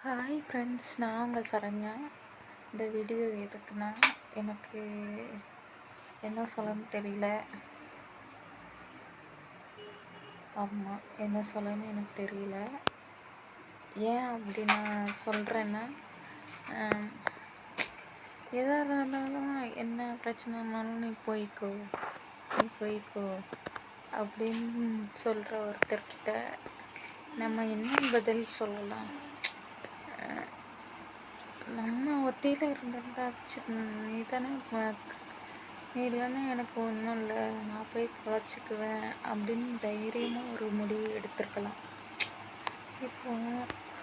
Hi friends, நான் உங்கள் சரண்யா. இந்த வீடியோ எதுக்குன்னா, எனக்கு என்ன சொல்லன்னு தெரியல. ஆமாம், என்ன சொல்லன்னு எனக்கு தெரியல. ஏன் அப்படி நான் சொல்கிறேன்னா, எதாக இருந்தாலும் என்ன பிரச்சனைனாலும் நீ போய்க்கோ அப்படின்னு சொல்கிற ஒருத்தர்கிட்ட நம்ம என்ன பதில் சொல்லலாம்? நம்ம ஒத்தையில் இருந்திருந்தா நீ தானே நீ இல்லைன்னா எனக்கு ஒன்றும் இல்லை, நான் போய் பொழைச்சிக்குவேன் அப்படின்னு தைரியமாக ஒரு முடிவு எடுத்திருக்கலாம். இப்போ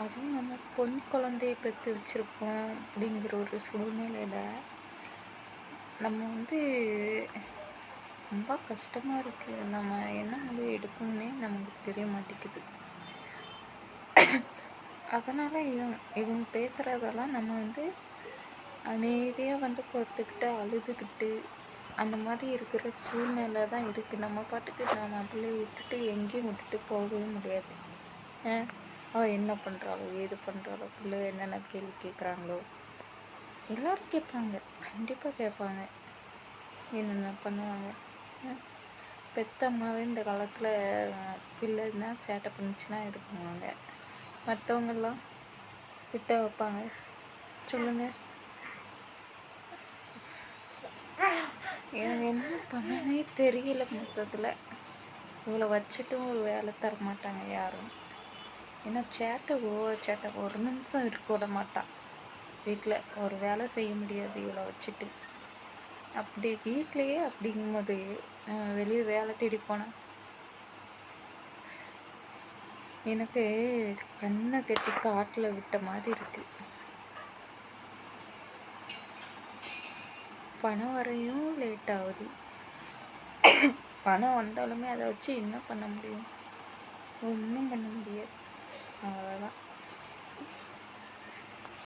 அதுவும் நம்ம பொன் குழந்தைய பெற்று வச்சுருக்கோம் அப்படிங்கிற ஒரு சூழ்நிலையில் நம்ம ரொம்ப கஷ்டமாக இருக்குது. நம்ம என்ன முடிவு எடுக்கணுன்னே நமக்கு தெரிய மாட்டேங்குது. அதனால் இவங்க பேசுகிறதெல்லாம் நம்ம அமைதியாக பொறுத்துக்கிட்டு அழுதுகிட்டு அந்த மாதிரி இருக்கிற சூழ்நிலை தான் இருக்குது. நம்ம பாட்டுக்கு நம்ம பிள்ளையை விட்டுட்டு எங்கேயும் விட்டுட்டு போகவே முடியாது. அவள் என்ன பண்ணுறாளோ ஏது பண்ணுறாளோ, பிள்ளை என்னென்ன கேள்வி கேட்குறாங்களோ எல்லோரும் கேட்பாங்க, கண்டிப்பாக கேட்பாங்க, என்னென்ன பண்ணுவாங்க. பெத்த அம்மாவே இந்த காலத்தில் பிள்ளைன்னா சேட்டை பண்ணிச்சுன்னா இது பண்ணுவாங்க. மற்றவங்கெல்லாம் விட்ட வைப்பாங்க? சொல்லுங்கள். எனக்கு என்ன பண்ணனே தெரியல. மொத்தத்தில் இவ்வளோ வச்சுட்டும் ஒரு வேலை தர மாட்டாங்க யாரும். ஏன்னா சேட்டை ஒரு நிமிஷம் இருக்க விட மாட்டான். வீட்டில் ஒரு வேலை செய்ய முடியாது இவ்வளோ வச்சுட்டு. அப்படி வீட்லேயே அப்படிங்கும்போது வெளியே வேலை தேடி போனேன். எனக்கு கண்ணை கட்டி காட்டில் விட்ட மாதிரி இருக்குது. பணம் வரையும் லேட் ஆகுது. பணம் வந்தாலுமே அதை வச்சு என்ன பண்ண முடியும்? ஒன்றும் பண்ண முடியாது. அவ்வளோதான்.